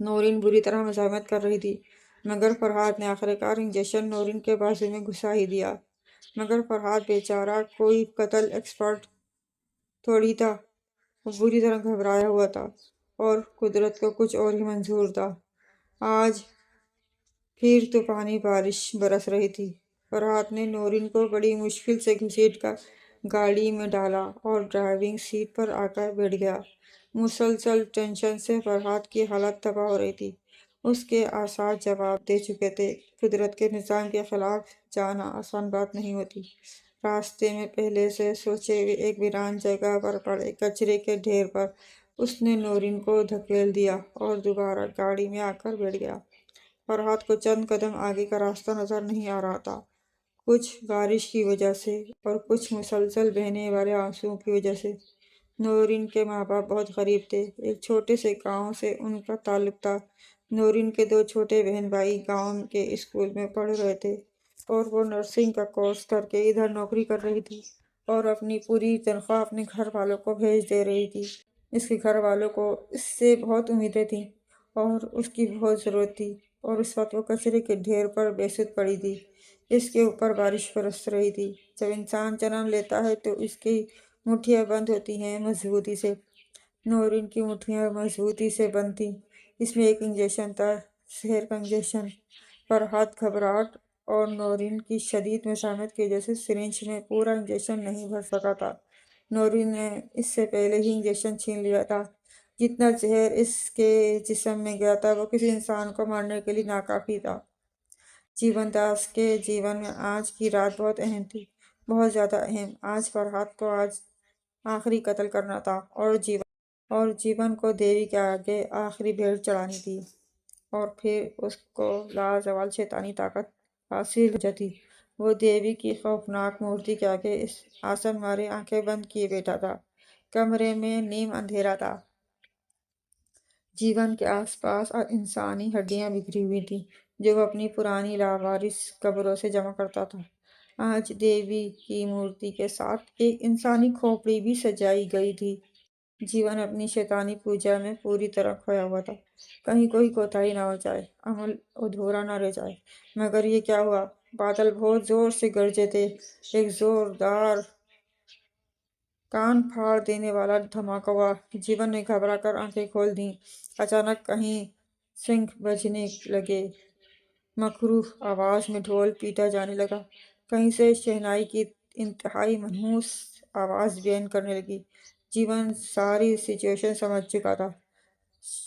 نورین بری طرح مزاحمت کر رہی تھی، مگر فرحات نے آخرکار انجیکشن نورین کے بازو میں گھسا ہی دیا۔ مگر فرحات بیچارہ کوئی قتل ایکسپرٹ تھوڑی تھا، وہ بری طرح گھبرایا ہوا تھا اور قدرت کو کچھ اور ہی منظور تھا۔ آج پھر طوفانی بارش برس رہی تھی۔ فرحات نے نورین کو بڑی مشکل سے گھسیٹ کر گاڑی میں ڈالا اور ڈرائیونگ سیٹ پر آ کر بیٹھ گیا۔ مسلسل ٹینشن سے فرحات کی حالت تباہ ہو رہی تھی۔ اس کے اعصاب جواب دے چکے تھے۔ قدرت کے نظام کے خلاف جانا آسان بات نہیں ہوتی۔ راستے میں پہلے سے سوچے ہوئے ایک ویران جگہ پر پڑے کچرے کے ڈھیر پر اس نے نورین کو دھکیل دیا اور دوبارہ گاڑی میں آ کر بیٹھ گیا۔ فرحات کو چند قدم آگے کا راستہ نظر نہیں آ رہا تھا، کچھ بارش کی وجہ سے اور کچھ مسلسل بہنے والے آنسوؤں کی وجہ سے۔ نورین کے ماں باپ بہت غریب تھے۔ ایک چھوٹے سے گاؤں سے ان کا تعلق تھا۔ نورین کے 2 چھوٹے بہن بھائی گاؤں کے اسکول میں پڑھ رہے تھے اور وہ نرسنگ کا کورس کر کے ادھر نوکری کر رہی تھی اور اپنی پوری تنخواہ اپنے گھر والوں کو بھیج دے رہی تھی۔ اس کے گھر والوں کو اس سے بہت امیدیں تھیں اور اس کی بہت ضرورت تھی، اور اس وقت وہ کچرے کے ڈھیر پر بے سود پڑی تھی۔ اس کے اوپر بارش برس رہی تھی۔ جب انسان جنم لیتا ہے تو اس کی مٹھیاں بند ہوتی ہیں مضبوطی سے۔ نورین کی مٹھیاں مضبوطی سے بند تھیں۔ اس میں ایک انجیکشن تھا، زہر کا انجیکشن۔ فرحات گھبراہٹ اور نورین کی شدید مزاحمت کی وجہ سے سرنج میں پورا انجیکشن نہیں بھر سکا تھا۔ نورین نے اس سے پہلے ہی انجیکشن چھین لیا تھا۔ جتنا زہر اس کے جسم میں گیا تھا وہ کسی انسان کو مارنے کے لیے ناکافی تھا۔ جیون داس کے جیون میں آج کی رات بہت اہم تھی، بہت زیادہ اہم۔ آج فرحات کو آخری قتل کرنا تھا اور جیون کو دیوی کے آگے آخری بھیٹ چڑھانی تھی، اور پھر اس کو لازوال شیطانی طاقت حاصل ہو جاتی وہ دیوی کی خوفناک مورتی کے آگے اس آسن مارے آنکھیں بند کیے بیٹھا تھا۔ کمرے میں نیم اندھیرا تھا۔ جیون کے آس پاس انسانی ہڈیاں بکھری ہوئی تھیں جو وہ اپنی پرانی لاوارث قبروں سے جمع کرتا تھا۔ آج دیوی کی مورتی کے ساتھ ایک انسانی کھوپڑی بھی سجائی گئی تھی۔ جیون اپنی شیطانی پوجا میں پوری طرح کھویا ہوا تھا۔ کہیں کوئی کوتاہی نہ ہو جائے، عمل ادھورا نہ رہ جائے۔ مگر یہ کیا ہوا؟ بادل بہت زور سے گرجے تھے۔ ایک زوردار کان پھاڑ دینے والا دھماکہ ہوا۔ جیون نے گھبرا کر آنکھیں کھول دیں۔ اچانک کہیں شنکھ بجنے لگے۔ مکروہ آواز میں ڈھول پیٹا جانے لگا۔ کہیں سے شہنائی کی انتہائی منحوس آواز بین کرنے لگی۔ جیون ساری سچویشن سمجھ چکا تھا۔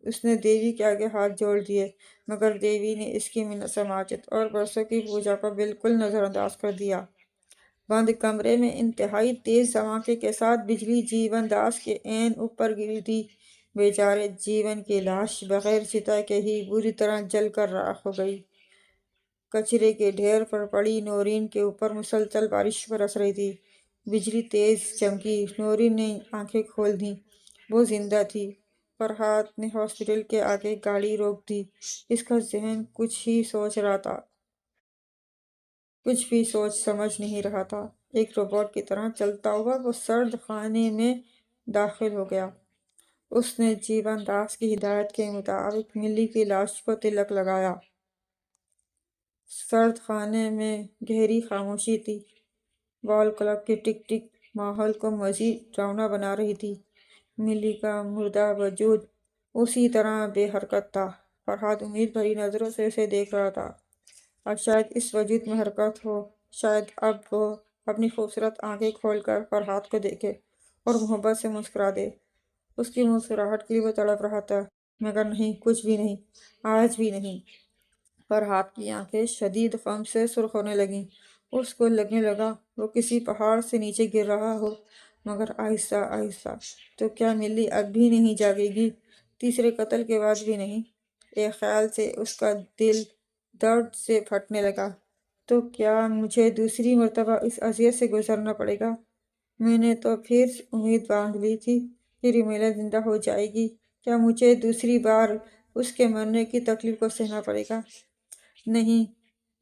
اس نے دیوی کے آگے ہاتھ جوڑ دیے، مگر دیوی نے اس کی منت سماجت اور برسوں کی پوجا کو بالکل نظر انداز کر دیا۔ بند کمرے میں انتہائی تیز دھماکے کے ساتھ بجلی جیون داس کے عین اوپر گری تھی۔ بیچارے جیون کی لاش بغیر چتا کے ہی بری طرح جل کر راکھ ہو گئی۔ کچرے کے ڈھیر پر پڑی نورین کے اوپر مسلسل بارش برس رہی تھی۔ بجلی تیز چمکی۔ نورین نے آنکھیں کھول دیں۔ وہ زندہ تھی۔ فرحات نے ہاسپٹل کے آگے گاڑی روک دی۔ اس کا ذہن کچھ ہی سوچ رہا تھا۔ کچھ بھی سوچ سمجھ نہیں رہا تھا۔ ایک روبوٹ کی طرح چلتا ہوا وہ سرد خانے میں داخل ہو گیا۔ اس نے جیون داس کی ہدایت کے مطابق ملی کی لاش کو تلک لگایا۔ سرد خانے میں گہری خاموشی تھی۔ وال کلاک کی ٹک ٹک ماحول کو مزید ڈراؤنا بنا رہی تھی۔ ملی کا مردہ وجود اسی طرح بے حرکت تھا۔ فرحات امید بھری نظروں سے اسے دیکھ رہا تھا۔ اب شاید اس وجود میں حرکت ہو۔ شاید اب وہ اپنی خوبصورت آنکھیں کھول کر فرحات کو دیکھے اور محبت سے مسکرا دے۔ اس کی مسکراہٹ کے لیے وہ تڑپ رہا تھا، مگر نہیں، کچھ بھی نہیں، آج بھی نہیں۔ فرحات کی آنکھیں شدید غم سے سرخ ہونے لگیں۔ اس کو لگنے لگا وہ کسی پہاڑ سے نیچے گر رہا ہو، مگر آہستہ آہستہ۔ تو کیا ملی اب بھی نہیں جاگے گی؟ تیسرے قتل کے بعد بھی نہیں؟ ایک خیال سے اس کا دل درد سے پھٹنے لگا۔ تو کیا مجھے دوسری مرتبہ اس اذیت سے گزرنا پڑے گا؟ میں نے تو پھر امید باندھ لی تھی کہ ریمیلا زندہ ہو جائے گی۔ کیا مجھے دوسری بار اس کے مرنے کی تکلیف کو سہنا پڑے گا؟ نہیں۔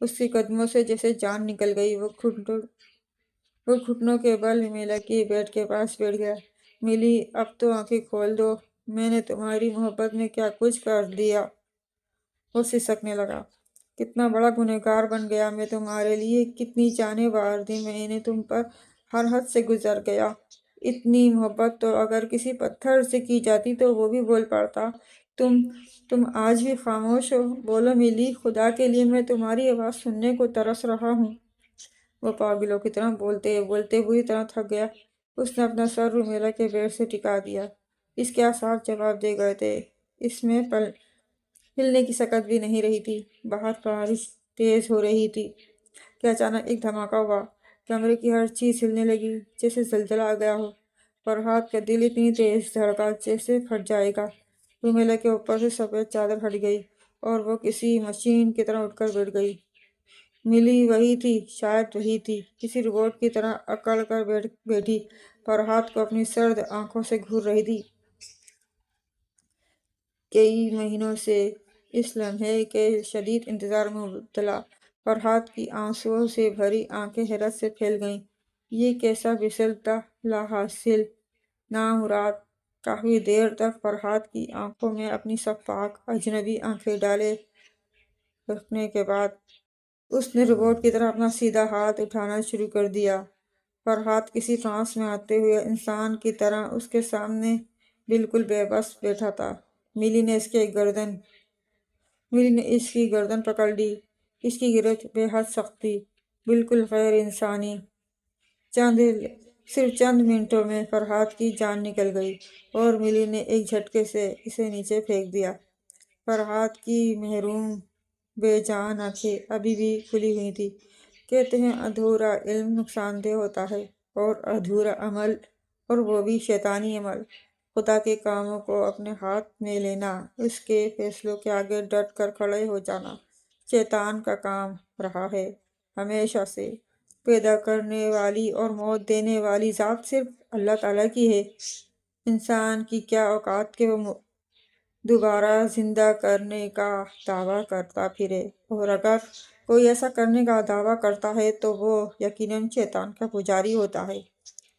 اس کے قدموں سے جیسے جان نکل گئی۔ وہ گھٹنوں کے بل ریمیلا کی بیڈ کے پاس بیٹھ گیا۔ ملی، اب تو آنکھیں کھول دو۔ میں نے تمہاری محبت میں کیا کچھ کر دیا؟ وہ سسکنے لگا۔ کتنا بڑا گنہگار بن گیا میں تمہارے لیے، کتنی جانیں وار دیں میں نے تم پر، ہر حد سے گزر گیا۔ اتنی محبت تو اگر کسی پتھر سے کی جاتی تو وہ بھی بول پڑتا۔ تم آج بھی خاموش ہو؟ بولو ملی، خدا کے لیے میں تمہاری آواز سننے کو ترس رہا ہوں۔ وہ پاگلوں کی طرح بولتے بولتے بری طرح تھک گیا۔ اس نے اپنا سر ریمیلا کے بیڈ سے ٹکا دیا۔ اس کے اعصاب جواب دے گئے تھے۔ اس میں ہلنے کی سکت بھی نہیں رہی تھی۔ باہر بارش تیز ہو رہی تھی کہ اچانک ایک دھماکہ ہوا۔ کمرے کی ہر چیز ہلنے لگی جیسے زلزلہ آ گیا ہو۔ فرحات کا دل اتنی تیز دھڑکا جیسے پھٹ جائے گا۔ ریمیلا کے اوپر سے سفید چادر ہٹ گئی اور وہ کسی مشین کی طرح اٹھ کر بیٹھ گئی۔ ملی وہی تھی، شاید وہی تھی، کسی روبوٹ کی طرح اکڑ کر بیٹھی، فرحات کو اپنی سرد آنکھوں سے گھور رہی تھی۔ کئی مہینوں سے اس لمحے کے شدید انتظار میں مبتلا فرحات کی آنسوؤں سے بھری آنکھیں حیرت سے پھیل گئیں۔ یہ کیسا بسلتا لا حاصل نامراد! کافی دیر تک فرحات کی آنکھوں میں اپنی شفاف اجنبی آنکھیں ڈالے رکھنے کے بعد اس نے روبوٹ کی طرح اپنا سیدھا ہاتھ اٹھانا شروع کر دیا۔ فرحات کسی ٹرانس میں آتے ہوئے انسان کی طرح اس کے سامنے بالکل بے بس بیٹھا تھا۔ ملی نے اس کی گردن پکڑ لی۔ اس کی گرفت بے حد سخت تھی، بالکل غیر انسانی۔ صرف چند منٹوں میں فرحات کی جان نکل گئی اور ملی نے ایک جھٹکے سے اسے نیچے پھینک دیا۔ فرحات کی محروم بے جان آنکھیں ابھی بھی کھلی ہوئی تھیں۔ کہتے ہیں ادھورا علم نقصان دہ ہوتا ہے، اور ادھورا عمل، اور وہ بھی شیطانی عمل، خدا کے کاموں کو اپنے ہاتھ میں لینا، اس کے فیصلوں کے آگے ڈٹ کر کھڑے ہو جانا، شیطان کا کام رہا ہے ہمیشہ سے۔ پیدا کرنے والی اور موت دینے والی ذات صرف اللہ تعالیٰ کی ہے۔ انسان کی کیا اوقات کہ وہ دوبارہ زندہ کرنے کا دعویٰ کرتا پھرے، اور اگر کوئی ایسا کرنے کا دعویٰ کرتا ہے تو وہ یقیناً شیطان کا پجاری ہوتا ہے۔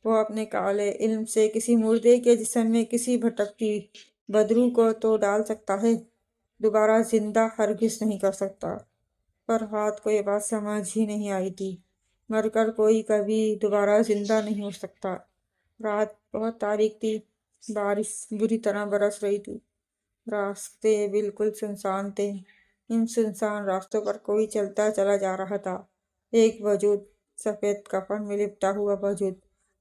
وہ اپنے کالے علم سے کسی مردے کے جسم میں کسی بھٹکتی بدروح کو تو ڈال سکتا ہے، دوبارہ زندہ ہرگز نہیں کر سکتا۔ فرحات کو یہ بات سمجھ ہی نہیں آئی تھی۔ مر کر کوئی کبھی دوبارہ زندہ نہیں ہو سکتا۔ رات بہت تاریک تھی، بارش بری طرح برس رہی تھی، راستے بالکل سنسان تھے۔ ان سنسان راستوں پر کوئی چلتا چلا جا رہا تھا، ایک وجود، سفید کفن میں لپٹا ہوا وجود۔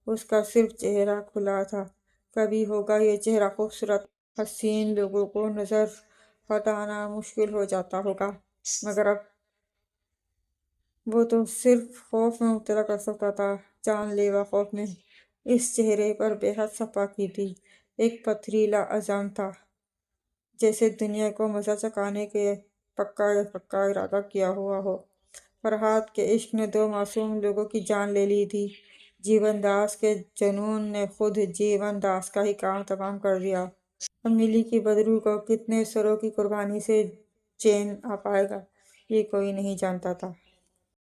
اس کا صرف چہرہ کھلا تھا۔ کبھی ہوگا یہ چہرہ خوبصورت حسین لوگوں کو نظر ہٹانا مشکل ہو جاتا ہوگا، مگر اب وہ تو صرف خوف میں مبتلا کر سکتا تھا، جان لیوا خوف میں۔ اس چہرے پر بے حد صفائی تھی، ایک پتھریلا عزم تھا، جیسے دنیا کو مزہ چکھانے کے پکا ارادہ کیا ہوا ہو۔ فرحات کے عشق نے دو معصوم لوگوں کی جان لے لی تھی۔ جیون داس کے جنون نے خود جیون داس کا ہی کام تمام کر دیا۔ اب ملی کی بدروح کو کتنے سروں کی قربانی سے چین آ پائے گا، یہ کوئی نہیں جانتا تھا۔